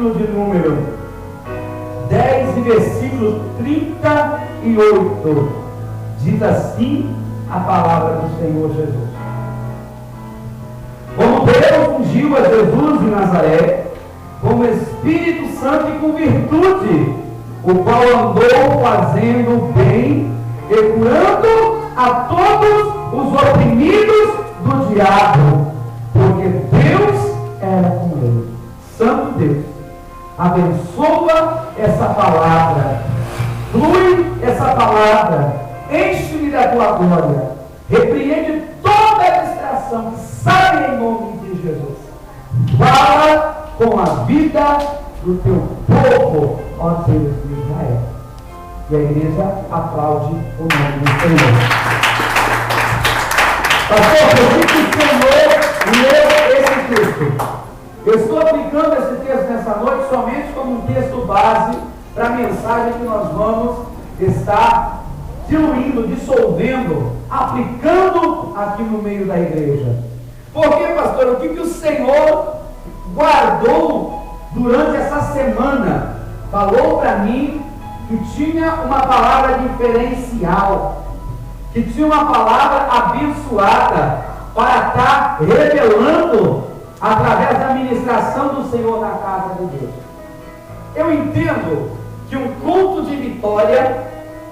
capítulo de número 10 e versículo 38. Diz assim a palavra do Senhor Jesus: como Deus ungiu a Jesus de Nazaré com o Espírito Santo e com virtude, o qual andou fazendo bem e curando a todos os oprimidos do diabo, porque Deus era com ele. Santo Deus, abençoa essa palavra, flui essa palavra, enche-me da tua glória, repreende toda a distração, sai em nome de Jesus. Fala com a vida do teu povo, ó Deus de Israel. E a igreja aplaude o nome do Senhor. Pastor, eu vi que o Senhor leu esse texto. Eu estou aplicando esse texto nessa noite somente como um texto base para a mensagem que nós vamos estar diluindo, dissolvendo, aplicando aqui no meio da igreja. Por quê, pastor? O que o Senhor guardou durante essa semana? Falou para mim que tinha uma palavra diferencial, que tinha uma palavra abençoada para estar revelando através da ministração do Senhor na casa de Deus. Eu entendo que um culto de vitória,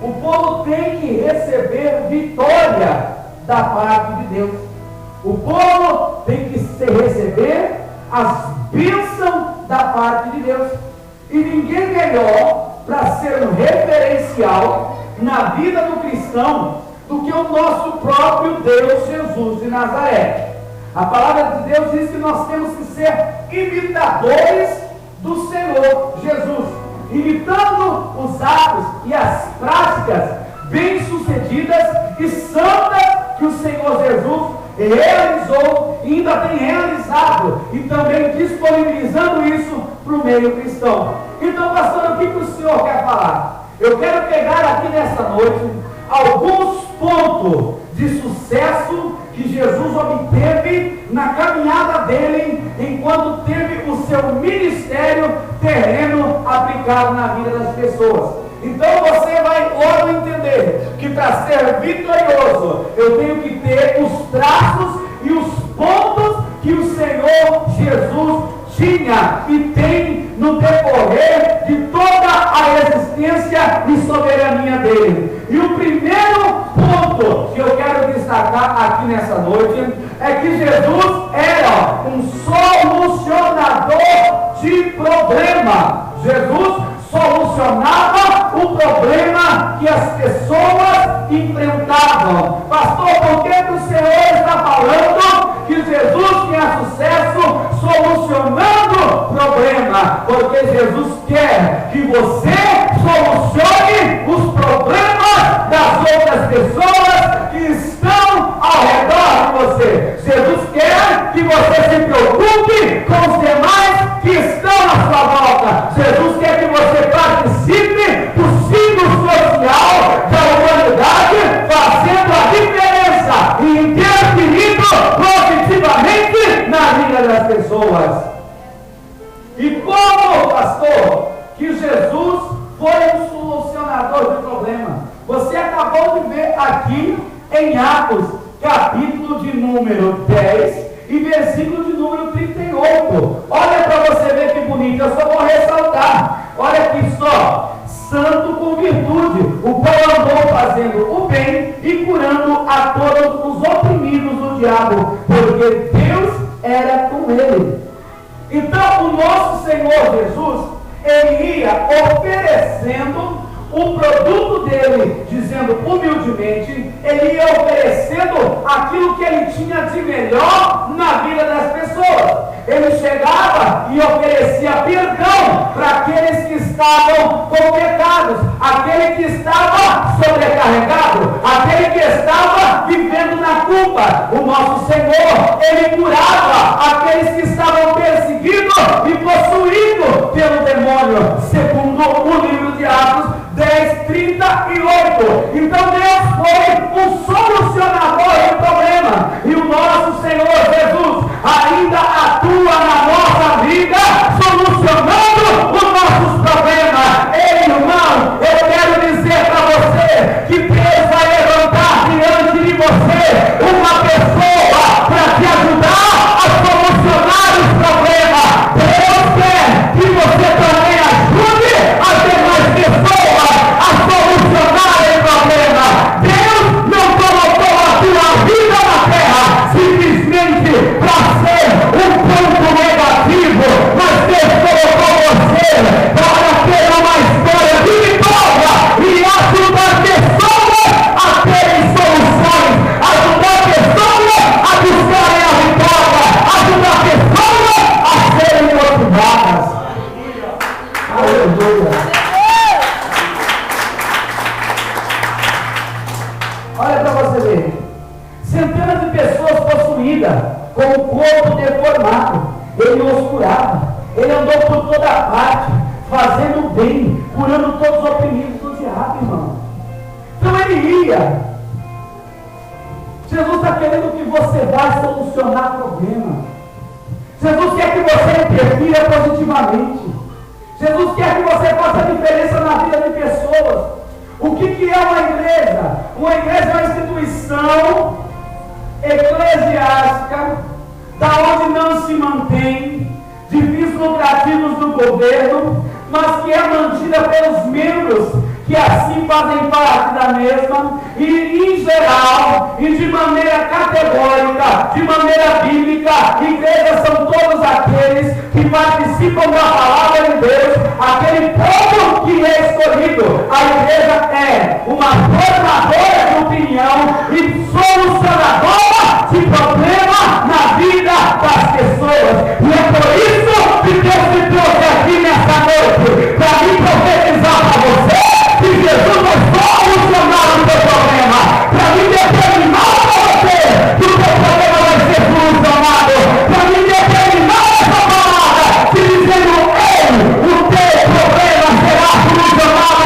o povo tem que receber vitória da parte de Deus. O povo tem que receber as bênçãos da parte de Deus. E ninguém melhor para ser um referencial na vida do cristão do que o nosso próprio Deus, Jesus de Nazaré. A palavra de Deus diz que nós temos que ser imitadores do Senhor Jesus, imitando os atos e as práticas bem-sucedidas e santas que o Senhor Jesus realizou e ainda tem realizado, e também disponibilizando isso para o meio cristão. Então, pastor, o que o senhor quer falar? Eu quero pegar aqui nesta noite alguns pontos de sucesso que Jesus obteve na caminhada dele, enquanto teve o seu ministério terreno aplicado na vida das pessoas. Então você vai logo entender que para ser vitorioso eu tenho que ter os traços e os pontos que o Senhor Jesus tinha e tem no decorrer de toda a existência e soberania dele. E o primeiro ponto que eu quero destacar aqui nessa noite é que Jesus era um solucionador de problema. Jesus solucionava o problema que as pessoas enfrentavam. Pastor, por que o Senhor está falando que Jesus tinha sucesso solucionando problema? Porque Jesus quer que você solucione os problemas das outras pessoas que estão ao redor de você. Jesus quer que você se preocupe com os demais que estão à sua volta. Jesus quer que você participe do ciclo social da humanidade, fazendo a diferença e interferindo positivamente na vida das pessoas. E como, pastor, que Jesus foi um solucionador de problema? Você acabou de ver aqui em Atos, capítulo de número 10 e versículo de número 38. Olha para você ver que bonito, eu só vou ressaltar. Olha aqui só: santo com virtude, o qual andou fazendo o bem e curando a todos os oprimidos do diabo, porque Deus era com ele. Então o nosso Senhor Jesus, ele ia oferecendo o produto dele, dizendo humildemente, ele ia oferecendo aquilo que ele tinha de melhor na vida das pessoas. Ele chegava e oferecia perdão para aqueles que estavam com pecados, aquele que estava sobrecarregado, aquele que estava vivendo na culpa. O nosso Senhor, ele curava aqueles que estavam perseguidos e possuídos pelo demônio, segundo o livro de Atos 10:38. Então Deus foi um solucionador de problema, e o nosso Senhor Jesus ainda atua na nossa vida, solucionando interfira positivamente. Jesus quer que você faça diferença na vida de pessoas. O que é uma igreja? Uma igreja é uma instituição eclesiástica, da onde não se mantém de fins lucrativos do governo, mas que é mantida pelos membros que assim fazem parte da mesma, e em geral, e de maneira categórica, de maneira bíblica, igrejas são todos aqueles que participam da palavra de Deus, aquele povo que é escolhido. A igreja é uma formadora de opinião e solucionadora de problema na vida das pessoas. E é por isso que Deus me trouxe aqui nessa noite, para me profetizar para você que Jesus vai solucionar o teu problema, para me determinar para você que o teu problema vai ser solucionado, para me determinar essa palavra, te dizendo: ei, o teu problema será solucionado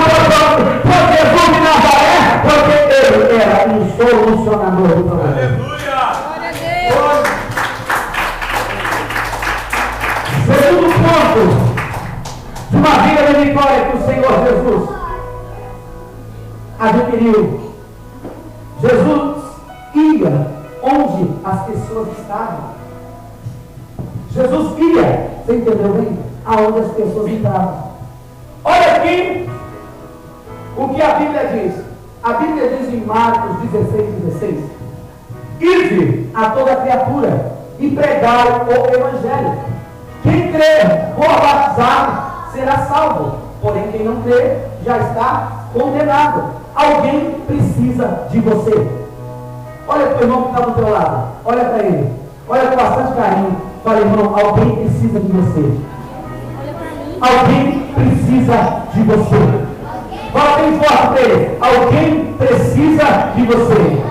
por Jesus de Nazaré, porque ele era um solucionador do problema. Aleluia! Segundo ponto de uma vida de vitória que o Senhor Jesus adquiriu. Jesus ia onde as pessoas estavam. Jesus ia, você entendeu bem? Aonde as pessoas estavam. Olha aqui o que a Bíblia diz. A Bíblia diz em Marcos 16:16: ide a toda criatura e pregai o Evangelho. Quem crer, for batizado, será salvo. Porém, quem não crer, já está condenado. Alguém precisa de você. Olha para o irmão que está do teu lado. Olha para ele. Olha com bastante carinho. Fala: irmão, alguém precisa de você. Alguém precisa de você. Fala bem forte para ele: alguém precisa de você.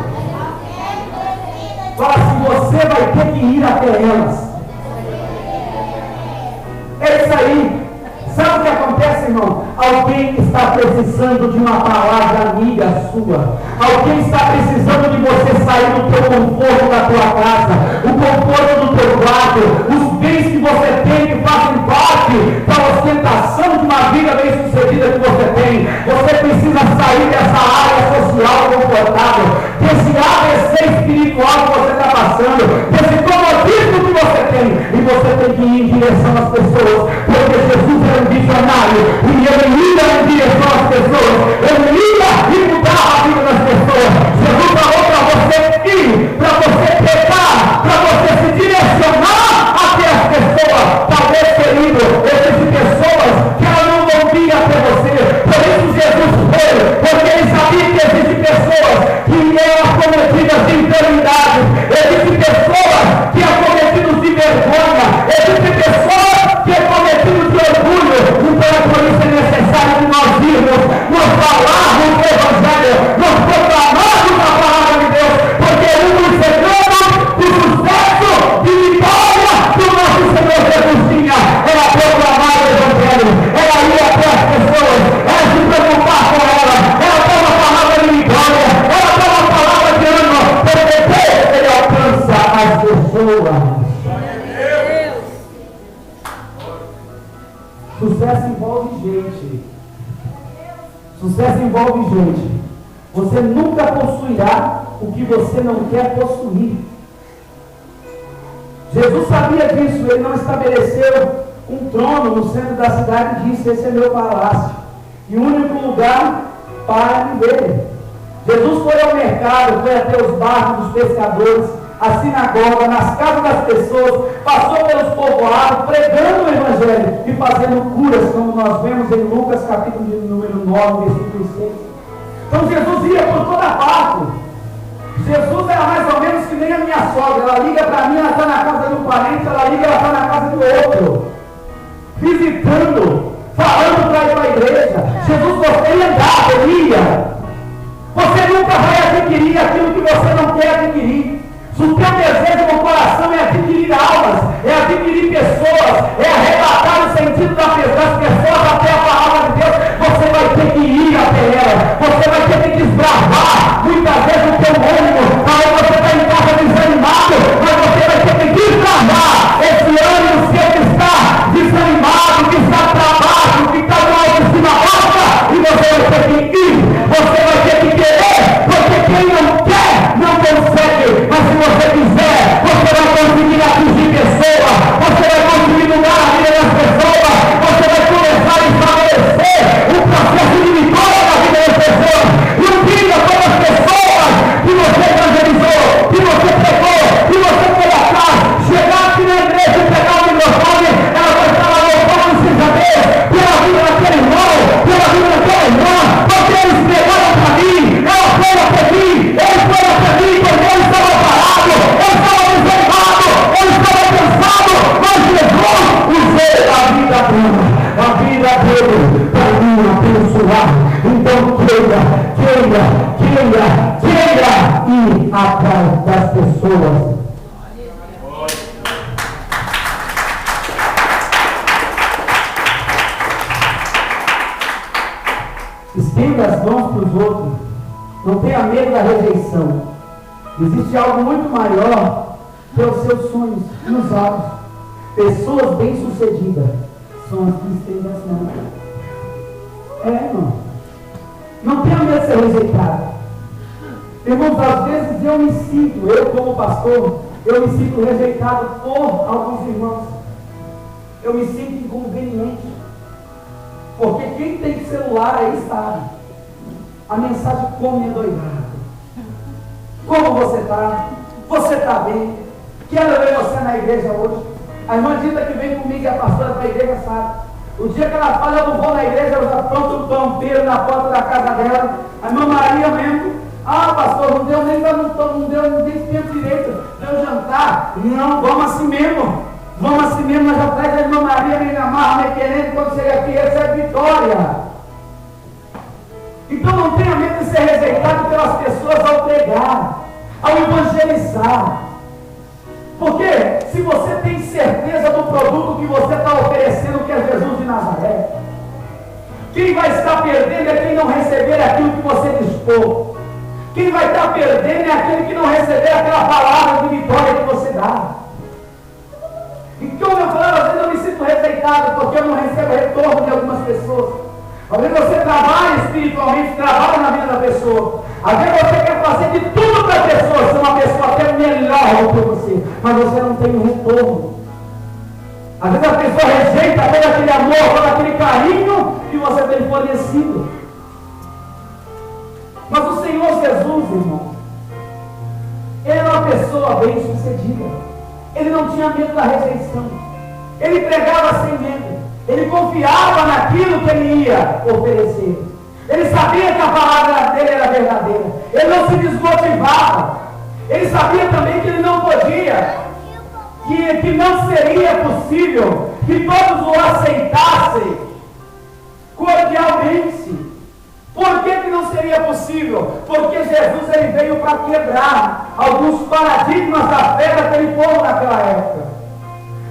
Fala: se você vai ter que ir até elas. É isso aí. Sabe o que acontece, irmão? Alguém está precisando de uma palavra amiga sua. Alguém está precisando de você sair do teu conforto da tua casa, o conforto do teu quarto, os bens que você tem que fazem parte da ostentação de uma vida bem sucedida que você tem. Você precisa sair dessa área social confortável, desse ABC espiritual que você está passando, desse comodismo que você tem, e você tem que ir em direção às pessoas, porque Jesus é um visionário e ele ia em direção às pessoas, ele ia e mudar a vida das pessoas. Jesus falou para você ir, para você pegar, para você se direcionar até as pessoas. Talvez, querido, existem pessoas que elas não vão vir até você. Por isso Jesus foi, porque ele sabia que existem pessoas que eram acometidas de enfermidades, existem pessoas que são acometidas de vergonha, existem pessoas que são acometidas de orgulho. Então é por isso que é necessário que nós irmos, nós falarmos do Evangelho, nós proclamarmos a palavra de Deus, porque um dos segredos do sucesso, de vitória que o nosso Senhor Jesus tinha era proclamar o Evangelho, era ir até as pessoas, era se preocupar com elas, era ter uma palavra de vitória, era ter uma palavra de ânimo, porque ele alcança as pessoas. Sucesso envolve gente. Sucesso envolve gente. Você nunca possuirá o que você não quer possuir. Jesus sabia disso. Ele não estabeleceu um trono no centro da cidade e disse: esse é meu palácio e o único lugar para viver. Jesus foi ao mercado, foi até os barcos dos pescadores, a sinagoga, nas casas das pessoas, passou pelos povoados, pregando o Evangelho e fazendo curas, como nós vemos em Lucas capítulo de número 9, versículo 6. Então Jesus ia por toda parte. Jesus era mais ou menos que nem a minha sogra. Ela liga para mim, ela está na casa de um parente, ela liga, ela está na casa do outro, visitando, falando para ir para a igreja. Jesus, você andava, ele ia. Você nunca vai adquirir aquilo que você não quer adquirir. Se o teu desejo no coração é adquirir almas, é adquirir pessoas, é arrebatar o sentido das pessoas até a palavra de Deus, você vai ter que ir até ela, você vai ter que desbravar muitas vezes o teu ânimo. Aí você está em casa desanimado, mas você vai ter que desbravar esse ânimo seu que está vida dele para me abençoar. Então queira ir atrás das pessoas. Estenda as mãos para os outros. Não tenha medo da rejeição. Existe algo muito maior que os seus sonhos e os alvos. Pessoas bem-sucedidas são as que estendem as mãos. Irmão. Não tenha medo de ser rejeitado. Irmãos, às vezes eu me sinto, eu como pastor, eu me sinto rejeitado por alguns irmãos. Eu me sinto inconveniente. Porque quem tem celular aí sabe. A mensagem come doidado. Como você está? Você está bem? Quero ver você na igreja hoje. A irmã Dita que vem comigo e a pastora da igreja sabe. O dia que ela fala, eu não vou na igreja, eu já pronto um pampeiro na porta da casa dela. A irmã Maria mesmo. Pastor, não deu nem tempo direito de eu jantar. Não, vamos assim mesmo. Vamos assim mesmo, nós já traz a irmã Maria, me amarra, me querendo, quando chega aqui, recebe vitória. Então não tenha medo de ser rejeitado pelas pessoas ao pregar, ao evangelizar. Porque se você tem certeza do produto que você está oferecendo, que é Jesus de Nazaré, quem vai estar perdendo é quem não receber aquilo que você dispôs. Quem vai estar perdendo é aquele que não receber aquela palavra de vitória que você dá. E como eu falava, às vezes eu me sinto rejeitado porque eu não recebo retorno de algumas pessoas. Às vezes você trabalha espiritualmente, trabalha na vida da pessoa. Às vezes você quer fazer de tudo para a pessoa, ser uma pessoa até melhor do que você, mas você não tem um retorno. Às vezes a pessoa rejeita todo aquele amor, todo aquele carinho que você tem fornecido. Mas o Senhor Jesus, irmão, ele era uma pessoa bem-sucedida. Ele não tinha medo da rejeição. Ele pregava sem medo. Ele confiava naquilo que ele ia oferecer. Ele sabia que a palavra dele era verdadeira. Ele não se desmotivava. Ele sabia também que ele não podia, que não seria possível que todos o aceitassem cordialmente. Por que não seria possível? Porque Jesus ele veio para quebrar alguns paradigmas da fé daquele povo naquela época.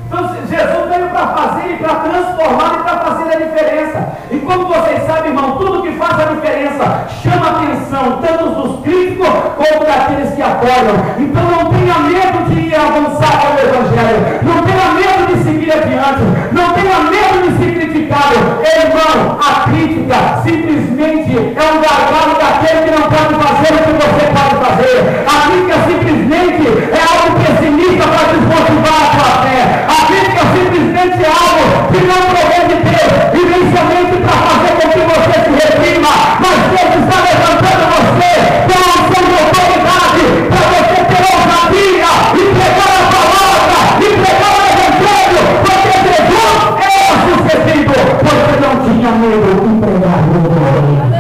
Então Jesus veio para fazer e para transformar e para fazer a diferença. E como vocês sabem, irmão, tudo que faz a diferença chama a atenção, tanto dos críticos como daqueles que apoiam. Então não tenha medo de ir avançar com o Evangelho. Não tenha medo de seguir adiante. Não tenha medo de ser criticado. Irmão, a crítica simplesmente é um gargalo daquele que não pode fazer o que você pode fazer. A crítica simplesmente é algo pessimista para desmotivar a sua fé. A crítica simplesmente é algo que não provém de Deus, inicialmente para fazer com que você se reprima, mas Deus está levantando você com a unção de autoridade para você ter ousadia e pregar a palavra e pregar o Evangelho, porque Jesus era sucedido, porque não tinha medo de pregar o Evangelho.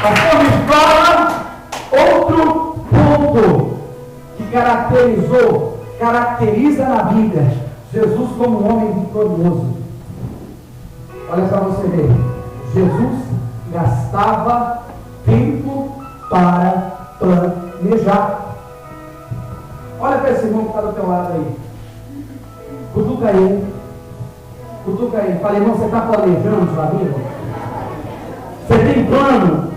Pastor, me fala outro ponto que caracteriza na Bíblia Jesus como um homem vitorioso. Olha para você ver. Jesus gastava tempo para planejar. Olha para esse irmão que está do teu lado aí. Cutuca ele. Cutuca ele. Fala, irmão, você está planejando sua vida? Você tem plano?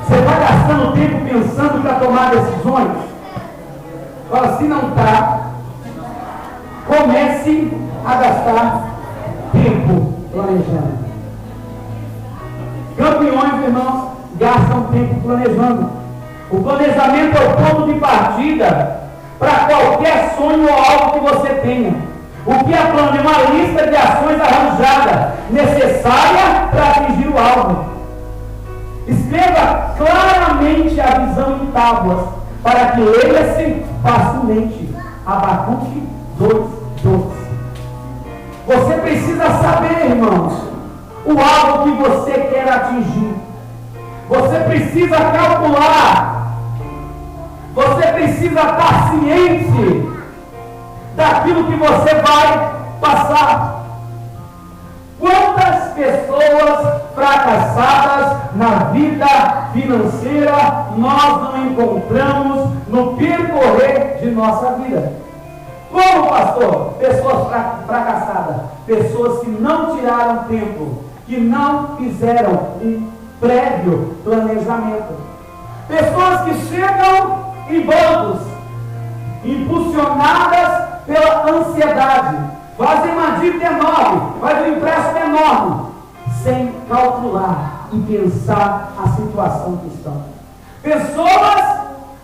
Você está gastando tempo pensando para tomar decisões? Fala, se não está, comece a gastar tempo planejando. Campeões, irmãos, gastam tempo planejando. O planejamento é o ponto de partida para qualquer sonho ou algo que você tenha. O que é plano? É uma lista de ações arranjada, necessária para atingir o alvo. Escreva claramente a visão em tábuas, para que leia-se facilmente. Abacuque 2:12. Você precisa saber, irmãos, o alvo que você quer atingir. Você precisa calcular. Você precisa estar ciente daquilo que você vai passar. Quantas pessoas fracassadas na vida financeira nós não encontramos no percorrer de nossa vida? Como, pastor? Pessoas fracassadas, pessoas que não tiraram tempo, que não fizeram um prévio planejamento, pessoas que chegam em bancos, impulsionadas pela ansiedade, fazem uma dívida enorme, fazem um empréstimo enorme, sem calcular e pensar a situação que estão. Pessoas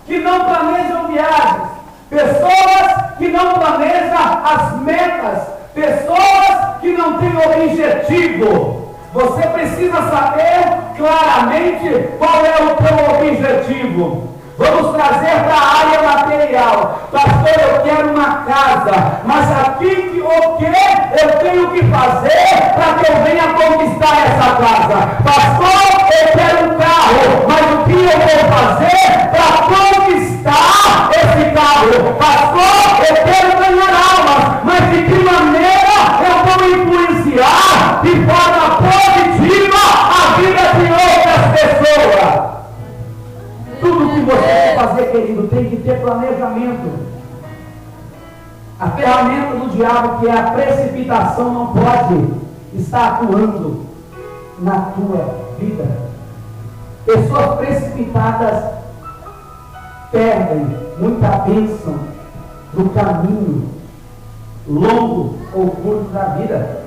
que não planejam viagens, pessoas que não planejam as metas, pessoas que não têm objetivo. Você precisa saber claramente qual é o teu objetivo. Vamos trazer para a área material. Pastor, eu quero uma casa, mas aqui o que eu tenho que fazer para que eu venha conquistar essa casa? Pastor, eu quero um carro, mas o que eu vou fazer para conquistar esse carro? Pastor, eu quero ganhar almas, mas de que maneira eu vou influenciar de forma positiva a vida de outras pessoas? Tudo que você quer fazer, querido, tem que ter planejamento. A ferramenta do diabo, que é a precipitação, não pode estar atuando na tua vida. Pessoas precipitadas perdem muita bênção do caminho longo ou curto da vida.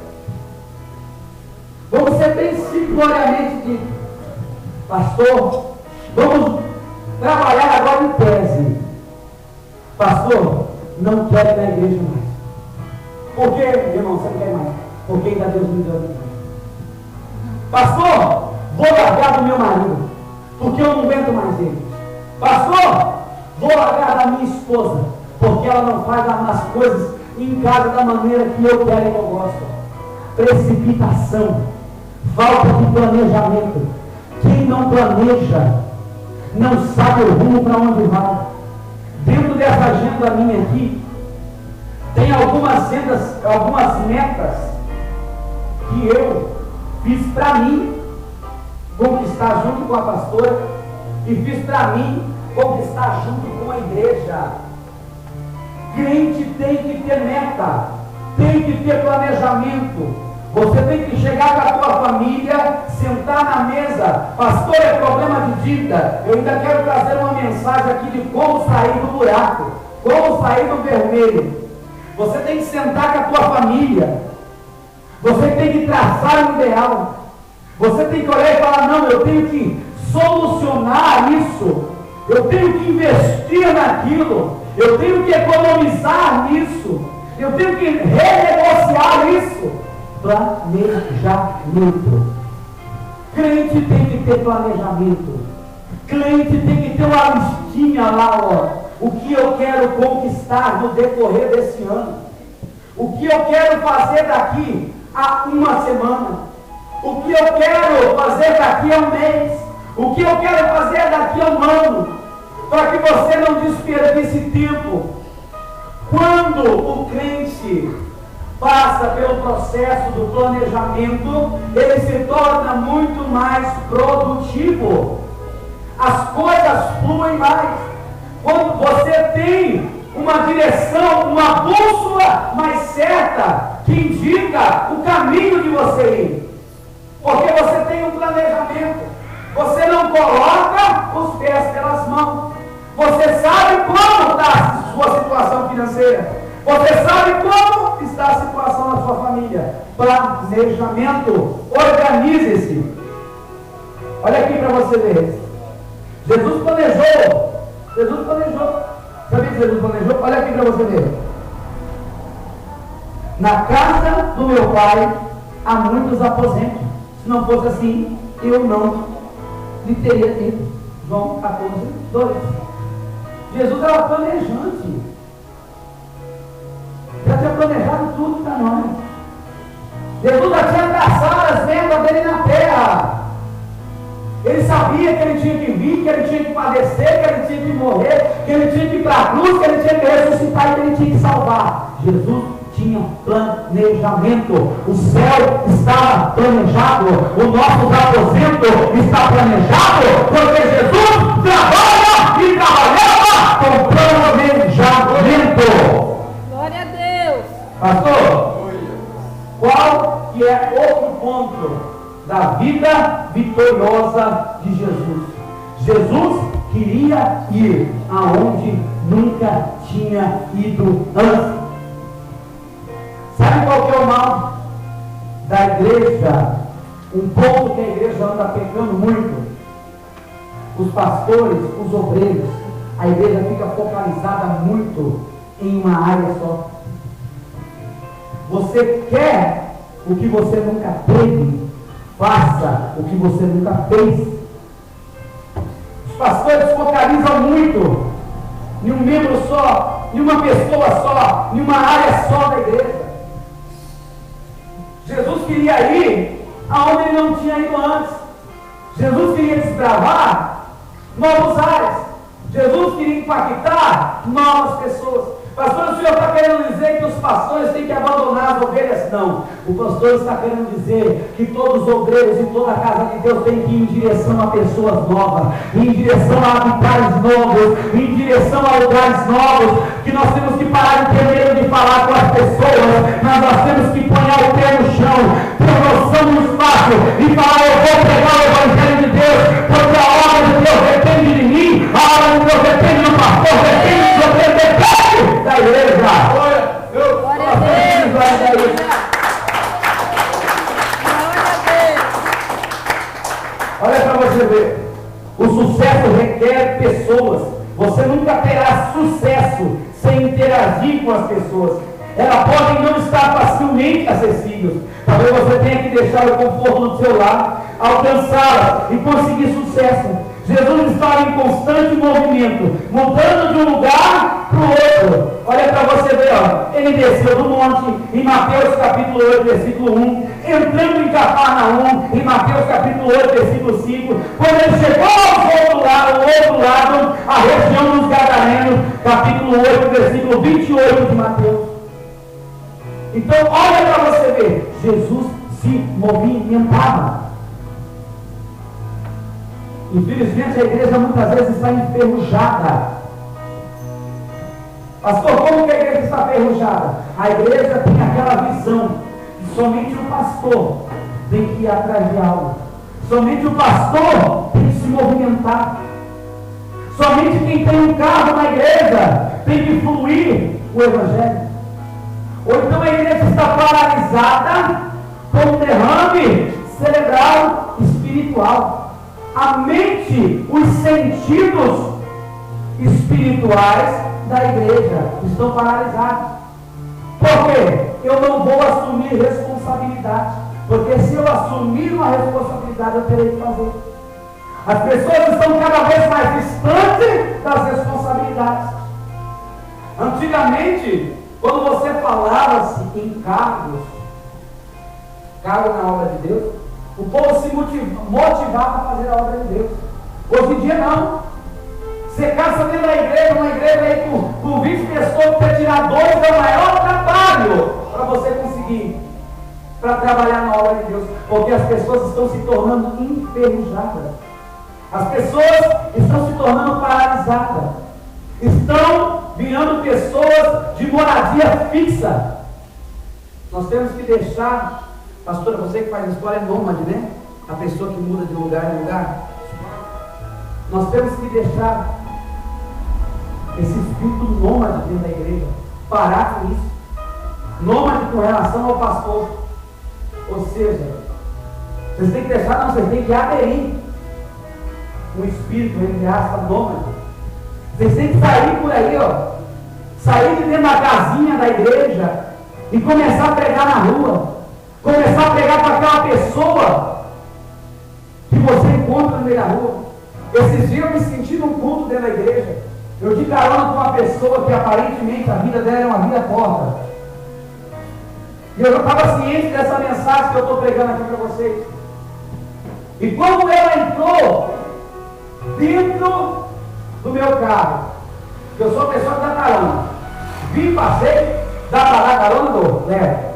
Vamos ser bem simploriamente dito, pastor, vamos trabalhar agora em tese. Pastor, não quero ir na igreja mais. Por quê, meu irmão? Você não quer mais? Porque ainda Deus me deu mais. Pastor, vou largar do meu marido, porque eu não aguento mais ele. Pastor, vou largar da minha esposa, porque ela não faz as coisas em casa da maneira que eu quero e eu gosto. Precipitação, falta de planejamento. Quem não planeja não sabe o rumo para onde vai. Dentro dessa agenda minha aqui, tem algumas metas que eu fiz para mim conquistar junto com a pastora e fiz para mim conquistar junto com a igreja. Crente tem que ter meta, tem que ter planejamento. Você tem que chegar com a tua família, sentar na mesa. Pastor, é problema de dívida. Eu ainda quero trazer uma mensagem aqui de como sair do buraco, como sair do vermelho. Você tem que sentar com a tua família. Você tem que traçar um ideal. Você tem que olhar e falar, não, eu tenho que solucionar isso. Eu tenho que investir naquilo. Eu tenho que economizar nisso. Eu tenho que renegociar isso. Planejamento. Crente tem que ter planejamento. Crente tem que ter uma listinha lá, ó. O que eu quero conquistar no decorrer desse ano. O que eu quero fazer daqui a uma semana. O que eu quero fazer daqui a um mês. O que eu quero fazer daqui a um ano. Para que você não desperdice tempo. Quando o crente passa pelo processo do planejamento, ele se torna muito mais produtivo. As coisas fluem mais. Quando você tem uma direção, uma bússola mais certa, que indica o caminho de você ir. Porque você tem um planejamento. Você não coloca os pés pelas mãos. Você sabe como está a sua situação financeira. Você sabe como está a situação na sua família. Planejamento. Organize-se. Olha aqui para você ver. Jesus planejou. Jesus planejou. Sabe que Jesus planejou? Olha aqui para você ver. Na casa do meu pai há muitos aposentos. Se não fosse assim, eu não lhe teria dito. João 14, 2. Jesus era planejante. Já tinha planejado tudo para nós. Jesus já tinha traçado as metas dele na terra. Ele sabia que ele tinha que vir, que ele tinha que padecer, que ele tinha que morrer, que ele tinha que ir para a cruz, que ele tinha que ressuscitar e que ele tinha que salvar. Jesus tinha planejamento. O céu estava planejado. O nosso aposento está planejado, porque Jesus trabalha e trabalhava com planejamento. Glória a Deus. Pastor, qual que é outro ponto da vida vitoriosa de Jesus? Jesus queria ir aonde nunca tinha ido antes. Sabe qual que é o mal da igreja? Um ponto que a igreja anda pecando muito. Os pastores, os obreiros, a igreja fica focalizada muito em uma área só. Você quer o que você nunca teve, faça o que você nunca fez. Os pastores focalizam muito em um membro só, em uma pessoa só, em uma área só da igreja. Jesus queria ir aonde ele não tinha ido antes. Jesus queria desbravar novos ares. Jesus queria impactar novas pessoas. Pastor, o senhor está querendo dizer que os pastores têm que abandonar as ovelhas? Não. O pastor está querendo dizer que todos os obreiros e toda a casa de Deus têm que ir em direção a pessoas novas, em direção a habitats novos, em direção a lugares novos, que nós temos que parar de ter medo de falar com as pessoas, mas nós temos que pôr o pé no chão, ter noção do espaço e falar: eu vou pregar o Evangelho de Deus, porque a obra de Deus depende de mim, a obra de Deus depende do pastor, depende de você, depende da igreja. Glória a Deus. Glória a Deus. Olha para você ver, o sucesso requer pessoas. Você nunca terá sucesso sem interagir com as pessoas. Elas podem não estar facilmente acessíveis. Talvez você tenha que deixar o conforto do seu lar, alcançá-las e conseguir sucesso. Jesus estava em constante movimento, mudando de um lugar para o outro. Olha para você ver, ó. Ele desceu do monte, em Mateus capítulo 8, versículo 1, entrando em Cafarnaum, em Mateus capítulo 8, versículo 5, quando ele chegou ao outro lado, a região dos Gadarenos, capítulo 8, versículo 28 de Mateus. Então, olha para você ver, Jesus se movimentava. Infelizmente, a igreja muitas vezes está enferrujada. Pastor, como que a igreja está enferrujada? A igreja tem aquela visão que somente o pastor tem que ir atrás de algo. Somente o pastor tem que se movimentar. Somente quem tem um carro na igreja tem que fluir o Evangelho. Ou então a igreja está paralisada com um derrame cerebral espiritual. A mente, os sentidos espirituais da igreja estão paralisados. Por quê? Eu não vou assumir responsabilidade. Porque se eu assumir uma responsabilidade, eu terei que fazer. As pessoas estão cada vez mais distantes das responsabilidades. Antigamente, quando você falava-se em cargo na obra de Deus, o povo se motivava a fazer a obra de Deus. Hoje em dia não. Você caça dentro da igreja, uma igreja aí com 20 pessoas, para tirar 2 é o maior trabalho para você conseguir, para trabalhar na obra de Deus. Porque as pessoas estão se tornando enferrujadas. As pessoas estão se tornando paralisadas. Estão virando pessoas de moradia fixa. Nós temos que deixar, pastora, você que faz escola é nômade, né? A pessoa que muda de lugar em lugar. Nós temos que deixar esse espírito nômade dentro da igreja. Parar com isso. Nômade com relação ao pastor. Ou seja, vocês têm que deixar, não, vocês têm que aderir. Um espírito, entre aspas, nômade. Vocês têm que sair por aí, ó. Sair de dentro da casinha da igreja e começar a pregar na rua. Começar a pregar para aquela pessoa que você encontra no meio da rua. Esses dias eu me senti num culto dentro da igreja. Eu de carona com uma pessoa que aparentemente a vida dela era uma vida torta. E eu não estava ciente dessa mensagem que eu estou pregando aqui para vocês. E quando ela entrou dentro do meu carro, que eu sou uma pessoa que está carona, vim, passei, Dá para dar carona, Dô? Leva.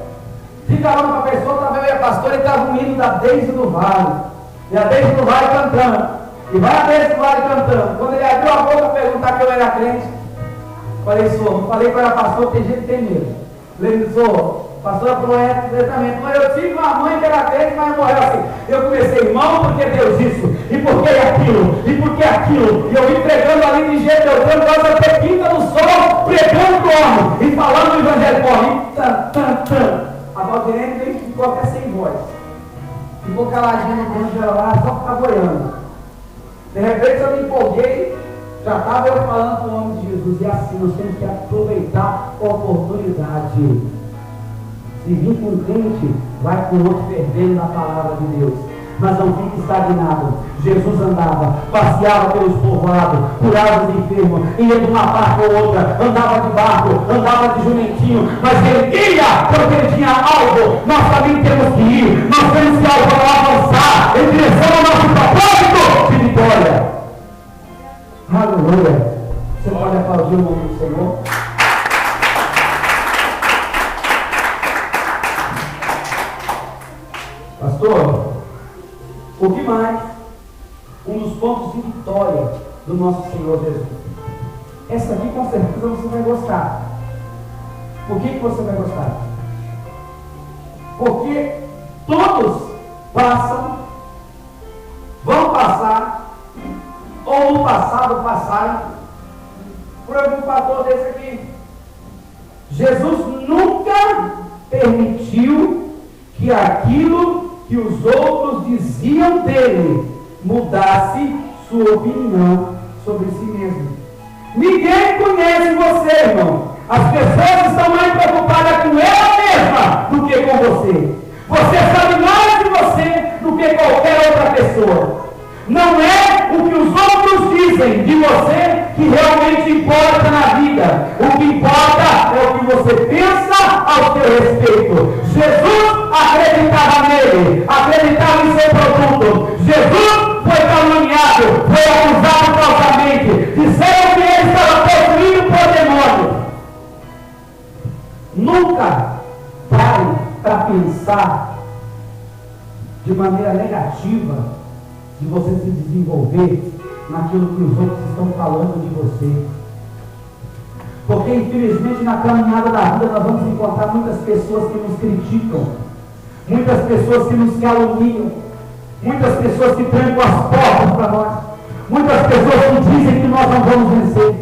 De carona para a pessoa, estava eu e a pastora e estava um hino da Deise do Vale. E a Deise do Vale cantando. E vai a Deise do Vale cantando. Quando ele abriu a boca para perguntar que eu era crente, falei, senhor, não falei para a pastora, tem gente que tem medo. Falei, senhor, a pastora falou, diretamente, mas eu tive uma mãe que era crente, mas morreu assim. Eu comecei, irmão, porque Deus isso, e porque aquilo, e porque aquilo. E eu vim pregando ali de jeito, eu tenho quase até quinta do sol, pregando como, e falando do evangelho corre. A Valdirene ficou até sem voz. Ficou caladinha no banco dela lá, só ficava boiando. De repente eu me empolguei, já estava eu falando com o nome de Jesus. E assim nós temos que aproveitar a oportunidade. Se vir com um crente, vai com outro fervendo na palavra de Deus. Mas não fique estagnado. Jesus andava, passeava pelos povoados, curava os enfermos, ia de uma parte ou outra, andava de barco, andava de jumentinho, mas ele ia porque ele tinha algo. Nós também temos que ir, nós temos que avançar em direção ao nosso propósito de vitória. Aleluia. Você pode aplaudir o nome do Senhor? Pastor, o que mais? Um dos pontos de vitória do nosso Senhor Jesus. Essa aqui com certeza você vai gostar. Por que você vai gostar? Porque todos passam, vão passar, ou no passado passaram, por algum fator desse aqui. Jesus nunca permitiu que aquilo que os outros diziam dele mudasse sua opinião sobre si mesmo. Ninguém conhece você, irmão. As pessoas estão mais preocupadas com ela mesma do que com você. Você sabe mais de você do que qualquer outra pessoa. Não é o que os outros dizem de você que realmente importa na vida. O que importa é o que você pensa ao seu respeito. Jesus acreditava nele, acreditava em seu produto. Jesus foi caluniado, foi acusado falsamente. Disseram que ele estava possuído por demônio. Nunca pare para pensar de maneira negativa de você se desenvolver naquilo que os outros estão falando de você. Porque infelizmente na caminhada da vida nós vamos encontrar muitas pessoas que nos criticam, muitas pessoas que nos caluniam, muitas pessoas que trancam as portas para nós, muitas pessoas que dizem que nós não vamos vencer,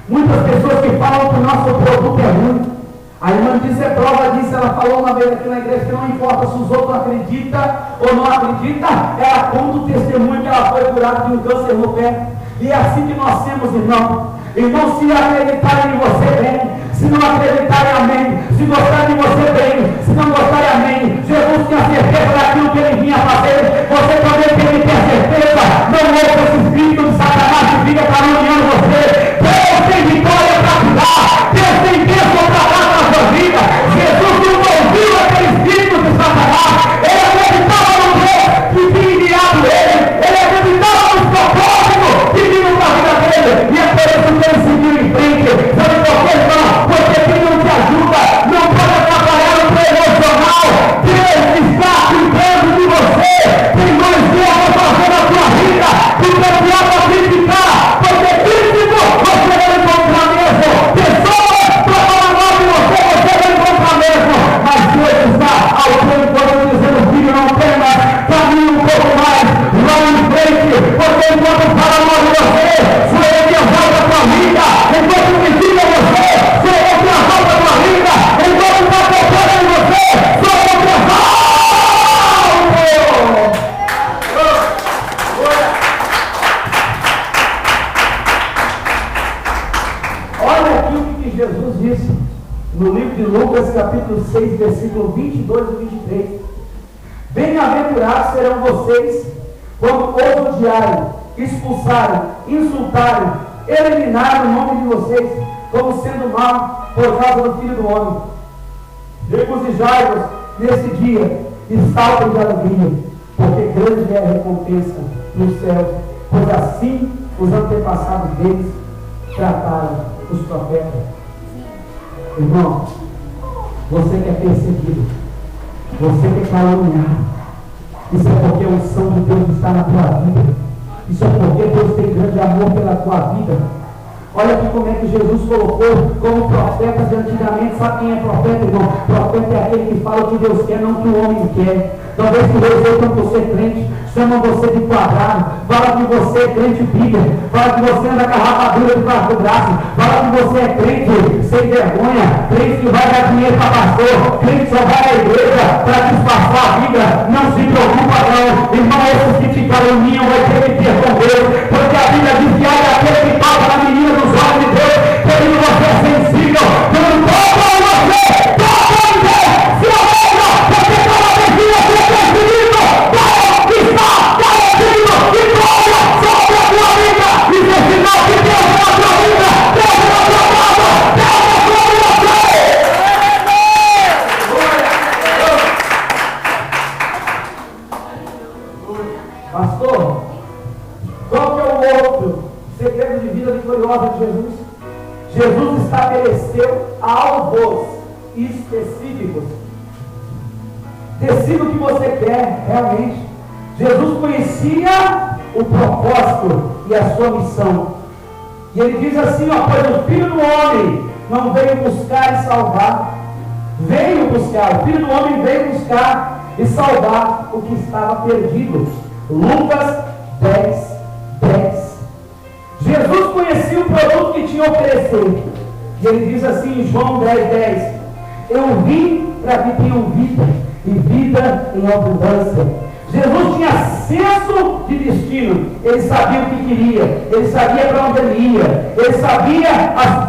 muitas pessoas que falam que o nosso produto é ruim. A irmã disse, é prova disso, ela falou uma vez aqui na igreja que não importa se os outros acreditam ou não acreditam, ela conta o testemunho que ela foi curada de um câncer no pé. E é assim que nós temos, irmão. Irmão, se acreditarem em você, bem. Se não acreditarem, amém. Se gostarem de você, bem. Se não gostarem, amém. Jesus tinha certeza daquilo que ele vinha fazer. Você também tem que ter certeza. Não ouça esse espírito de Satanás que fica caluniando você. Deus tem vitória para te dar. Deus tem bênção para dar na sua vida. Jesus não ouviu aquele espírito de Satanás. Ele acreditava no Deus que tinha enviado ele. Ele acreditava nos propósitos que vinham para a vida dele. E é por isso que ele seguiu em frente. Sabe por quê, irmão? Porque quem não te ajuda não pode atrapalhar o teu emocional. Deus está cuidando de você. Tem mais Deus para fazer na tua vida. Tu não pode acreditar. Porque crítico você vai encontrar mesmo. Pessoas para falar mal de você, você vai encontrar mesmo. Mas Deus está ao teu encontro dizendo, filho, não temas, caminhe um pouco mais, lá em frente, porque enquanto fala mal de você, sou eu que avalio a tua vida. Enquanto critica você, sou eu que avalio a tua vida. Enquanto está focando em você, sou eu que avalio. Olha aqui o que Jesus disse no livro de Lucas, capítulo 6, versículo 22 e 23. Bem-aventurados serão vocês quando os odiarem, expulsarem, insultarem, eliminarem o nome de vocês como sendo mal por causa do Filho do Homem. Regozijai-vos nesse dia e saltem de alegria, porque grande é a recompensa nos céus, pois assim os antepassados deles trataram os profetas. Irmão, você que é perseguido, você que é caluniado, isso é porque a unção de Deus está na tua vida. Isso é porque Deus tem grande amor pela tua vida. Olha aqui como é que Jesus colocou como profetas de antigamente. Sabe quem é profeta, irmão? Profeta é aquele que fala o que Deus quer, não o que o homem quer. Talvez que Deus quando você é crente, chama você de quadrado, fala que você é crente bíblia, fala que você anda com a rapadura debaixo do braço, fala que você é crente sem vergonha, crente que vai dar dinheiro para pastor, crente que só vai à igreja para disfarçar a vida. Não se preocupa não, irmão, esses que te caluniam vai ter que ter com Deus, porque a Bíblia diz que há aquele que toca na menina dos olhos de Deus, quando você é sensível, quando toca em você, toca em Deus, se alegra, porque cada vez que você é perseguido, Deus está garantindo vitória sobre a tua vida, e se sinal que Deus é na tua vida, Deus é na tua casa, Deus é sobre você. Pastor, qual que é o outro segredo de vida vitoriosa de Jesus? Jesus estabeleceu alvos específicos. Decida o que você quer realmente. Jesus conhecia o propósito e a sua missão. E ele diz assim, ó, pois o Filho do Homem não veio buscar e salvar. Veio buscar, o Filho do Homem veio buscar e salvar o que estava perdido. Lucas 10. Jesus conhecia o produto que tinha a oferecer. E ele diz assim em João 10. Eu vim para que tenham vida, e vida em abundância. Jesus tinha senso de destino. Ele sabia o que queria, ele sabia para onde ele ia, ele sabia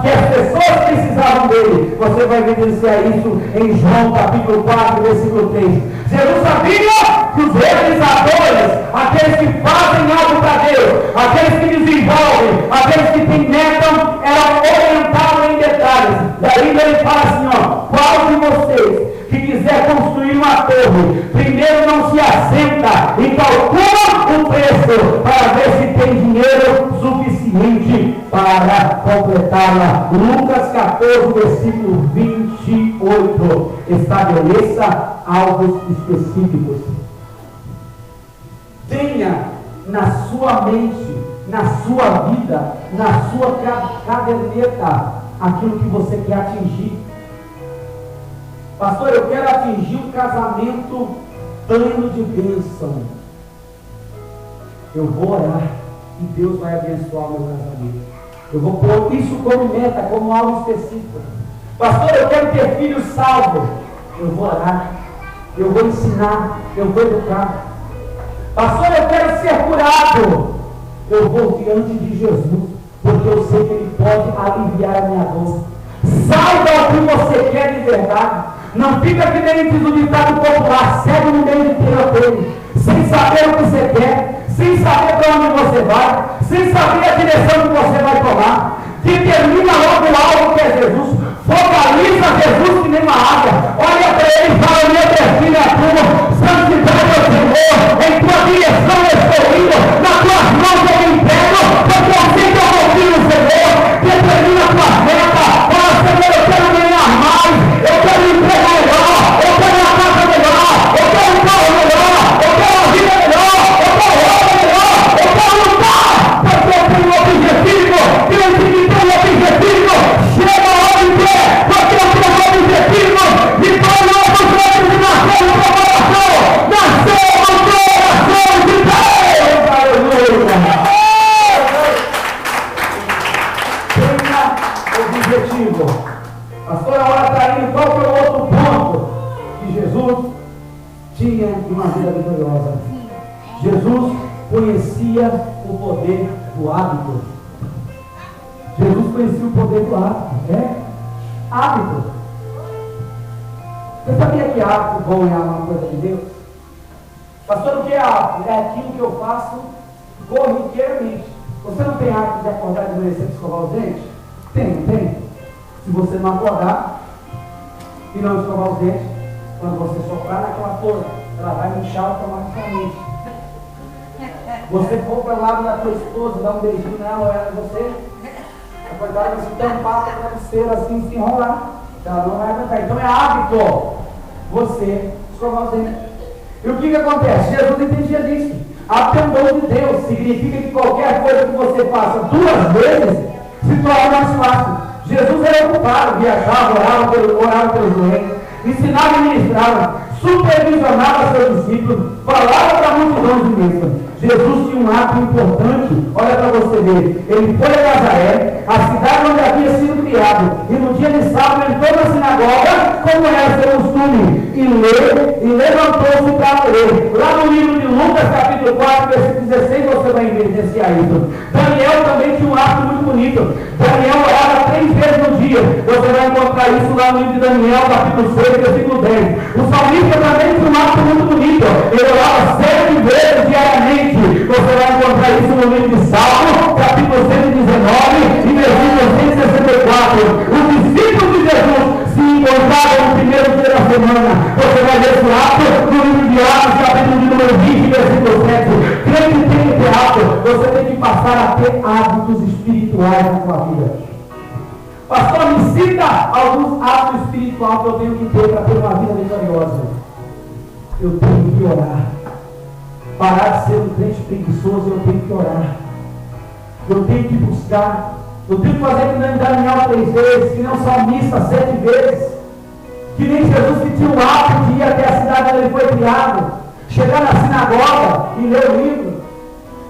que as pessoas precisavam dele. Você vai evidenciar isso em João capítulo 4, versículo 3. Jesus sabia que os realizadores, aqueles que fazem algo para Deus, aqueles que desenvolvem, aqueles que têm meta, eram orientados em detalhes. Daí ele fala assim, ó, qual de vocês que quiser construir uma torre, primeiro não se assenta e calcula o preço para ver se tem dinheiro suficiente para completá-la. Lucas 14, versículo 28. Estabeleça alvos específicos. Tenha na sua mente, na sua vida, na sua caderneta, aquilo que você quer atingir. Pastor, eu quero atingir um casamento pleno de bênção. Eu vou orar e Deus vai abençoar o meu casamento. Eu vou pôr isso como meta, como algo específico. Pastor, eu quero ter filhos salvos. Eu vou orar, eu vou ensinar, eu vou educar. Pastor, eu quero ser curado. Eu vou diante de Jesus, porque eu sei que Ele pode aliviar a minha dor. Saiba o que você quer de verdade. Não fica que nem diz o ditado popular, cego no meio de tiroteio, sem saber o que você quer, sem saber para onde você vai, sem saber a direção que você vai tomar. Determina logo algo que é Jesus. Focaliza Jesus que nem uma água. Olha para ele e fala, meu destino é tua, santidade é o Senhor, em tua direção eu estou indo, nas tuas mãos eu me entrego, porque eu sei que eu confio no Senhor. Determina a tua meta. Fala, Senhor, eu quero ganhar mais, eu quero um emprego melhor, eu quero uma casa melhor, eu quero um carro melhor, eu quero uma vida melhor, eu quero roupa melhor, eu quero lutar, porque eu tenho um objetivo, Deus me tem um objetivo. Chega onde quer, porque eu tenho um objetivo, e tornou os outros e nasceu no teu coração, nasceu no coração de Deus. Aleluia. Tenha objetivo. Pastor, a hora está indo. Qual que é o outro ponto que Jesus tinha de uma vida vitoriosa? Jesus conhecia o poder do hábito. Jesus conhecia o poder do hábito. Hábito. Você sabia que hábito bom é uma coisa de Deus? Pastor, o que é hábito? É aquilo que eu faço corriqueiramente. Você não tem hábito de acordar de manhã cedo e escovar os dentes? Tem. Se você não acordar e não escovar os dentes, quando você soprar naquela forma, ela vai inchar automaticamente. Você for para o lado da tua esposa, dar um beijinho nela, ou ela em você, acordar, vai se tampar para o travesseiro assim, se enrolar. Ela não vai aguentar. Então é hábito você escovar os dentes. E o que acontece? Jesus entendia disso. Hábito é um dom de Deus. Significa que qualquer coisa que você faça 2 vezes se torna mais fácil. Jesus era ocupado, viajava, orava pelos doentes, ensinava e ministrava, supervisionava seus discípulos, falava para multidões imensas. Jesus tinha um ato importante, olha para você ver. Ele foi a Nazaré, a cidade onde havia sido criado, e no dia de sábado entrou na sinagoga, como era seu costume, e levantou-se para ler. Lá no livro de Lucas, capítulo 4, versículo 16, você vai evidenciar isso. Daniel também tinha um ato muito bonito. Daniel orava 3 vezes no dia. Você vai encontrar isso lá no livro de Daniel, capítulo 6, versículo 10. O salmista também tinha um ato muito bonito. Ele orava 7 vezes diariamente. Você vai encontrar isso no livro de Salmo, capítulo 119, e versículo 164. Os discípulos de Jesus se encontravam no primeiro dia da semana. Você vai ver esse ato no livro de Atos, capítulo de número 20, versículo 7. Crente tem que ter ato. Você tem que passar a ter hábitos espirituais na sua vida. Pastor, me cita alguns hábitos espirituais que eu tenho que ter para ter uma vida vitoriosa. Eu tenho que orar. Parar de ser um crente preguiçoso, eu tenho que orar. Eu tenho que buscar. Eu tenho que fazer que nem Daniel 3 vezes, que nem o salmista 7 vezes. Que nem Jesus que tinha o hábito de ir até a cidade onde ele foi criado. Chegar na sinagoga e ler o livro.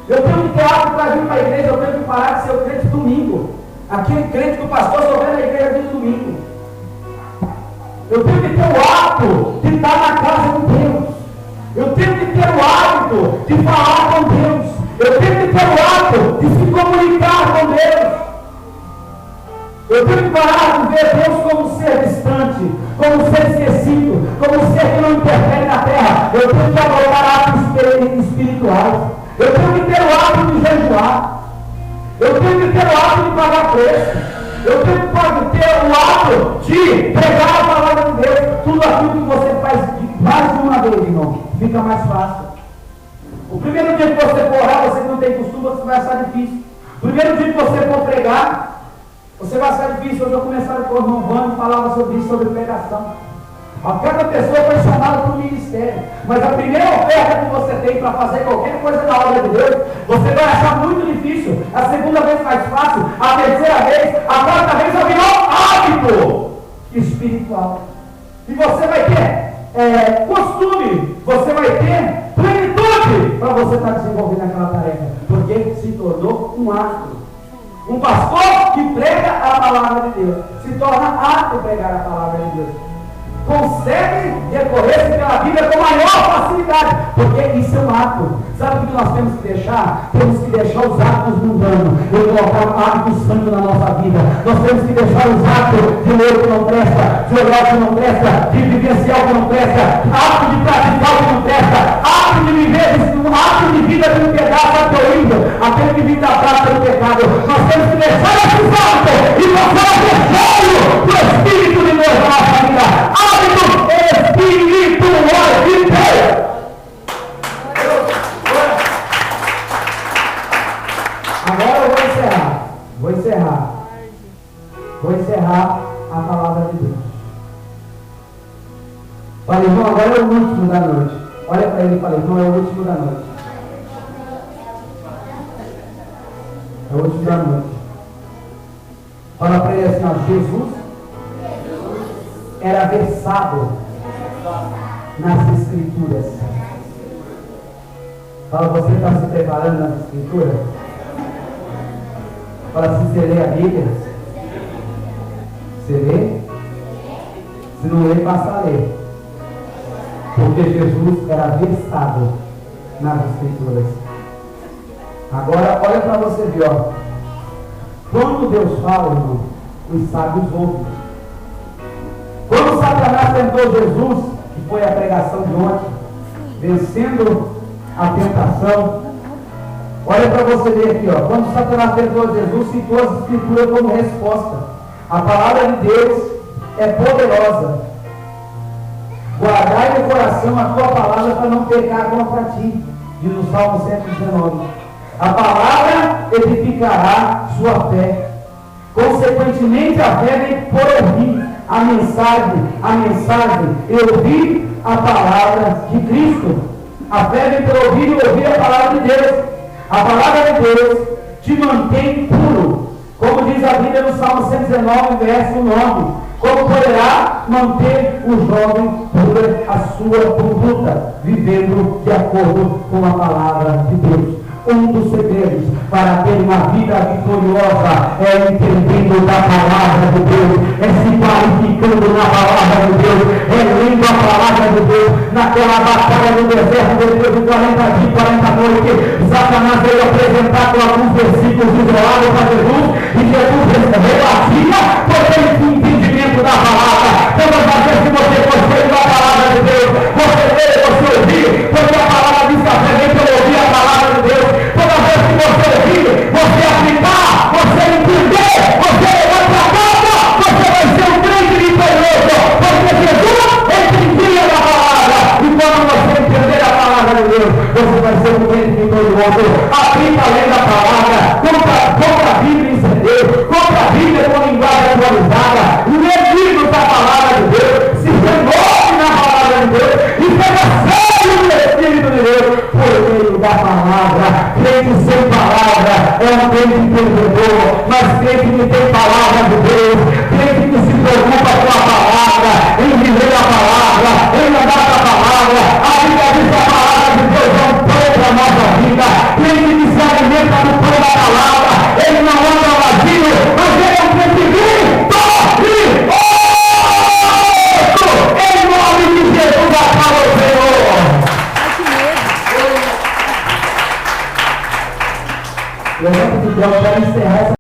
Eu tenho que ter hábito para vir para a igreja, eu tenho que parar de ser o crente domingo. Aquele crente que o pastor só vê na igreja de domingo. Eu tenho que ter o hábito de estar na casa de Deus. Eu tenho que ter o hábito de falar com Deus. Eu tenho que ter o hábito de se comunicar com Deus. Eu tenho que parar de ver Deus como um ser distante, como um ser esquecido, como um ser que não interfere na terra. Eu tenho que adotar hábitos espirituais. Eu tenho que ter o hábito de jejuar. Eu tenho que ter o hábito de pagar preço. Eu tenho que ter o hábito de pregar a palavra de Deus. Tudo aquilo que você faz mais de uma vez, irmão, fica mais fácil. O primeiro dia que você for orar, você que não tem costume, você vai achar difícil. O primeiro dia que você for pregar, você vai achar difícil. Hoje eu começava com o irmão Vando e falava sobre isso, sobre pregação. Cada pessoa foi chamada para o ministério. Mas a primeira oferta que você tem para fazer qualquer coisa na obra de Deus, você vai achar muito difícil. A segunda vez mais fácil, a terceira vez, a quarta vez vai virar hábito espiritual. E você vai ter costume, você vai ter plenitude para você estar desenvolvendo aquela tarefa. Porque se tornou um hábito. Um pastor que prega a palavra de Deus se torna apto a pregar a palavra de Deus. Consegue recorrer pela Bíblia com maior facilidade, porque isso é um hábito. Sabe o que nós temos que deixar? Temos que deixar os hábitos mundanos e colocar o hábito santo na nossa vida. Nós temos que deixar os hábitos de ler o que não presta, de olhar o que não presta, de vivenciar o que não presta, hábito de praticar o que não presta, hábito de viver, um hábito de vida de um pedaço ateoído, aquele que vive da prática do pecado. Nós temos que deixar esses hábitos e passar a ser cheio do Espírito de Deus na nossa vida. Hábito espiritual de Deus. Agora eu vou encerrar a palavra de Deus. Falei, irmão, agora é o último da noite. Olha para ele e falei, irmão, é o último da noite. É o último da noite. Fala para ele assim, ó, Jesus era versado nas Escrituras. Fala, você está se preparando nas Escrituras? Fala, se você lê a Bíblia, você lê? Se não lê, passa a ler. Porque Jesus era versado nas Escrituras. Agora, olha para você ver, ó. Quando Deus fala, irmão, os sábios ouvem. Quando Satanás tentou Jesus, que foi a pregação de ontem, vencendo a tentação, olha para você ver aqui, ó. Quando Satanás tentou Jesus, citou as Escrituras como resposta. A palavra de Deus é poderosa. Guardai no coração a tua palavra para não pecar contra ti, diz o Salmo 119. A palavra edificará sua fé. Consequentemente, a fé vem por ouvir, a mensagem, eu ouvi a palavra de Cristo. A fé vem pelo ouvir e ouvir a palavra de Deus. A palavra de Deus te mantém puro. Como diz a Bíblia no Salmo 119, verso 9. Como poderá manter o jovem pura a sua conduta, vivendo de acordo com a palavra de Deus? Um dos segredos para ter uma vida vitoriosa é entendendo da palavra de Deus, é se qualificando na palavra de Deus, é lendo a palavra de Deus. Naquela batalha no deserto, depois de 40 dias, 40 noites, Satanás veio apresentar com alguns versículos isolados para Jesus, e Jesus rebatia por esse entendimento da palavra. Todas as vezes que você gostei da palavra de Deus, você lê, você ouvir, porque a palavra diz que a fé vem pelo ouvir a palavra de Deus. Toda vez que você ouvir, você aplicar, você entender, você levantar a cama, você vai ser um grande vitorioso, porque Jesus entendia da palavra, e quando você entender a palavra de Deus, você vai ser um grande vitorioso. Aplica a lei da palavra, compra a Bíblia em CD, compra a Bíblia com linguagem atualizada, lê livros da palavra de Deus, se renove na palavra de Deus, e seja sério no Espírito de Deus, por meio da palavra. Crente sem palavra é um crente perdedor, mas crente que tem palavra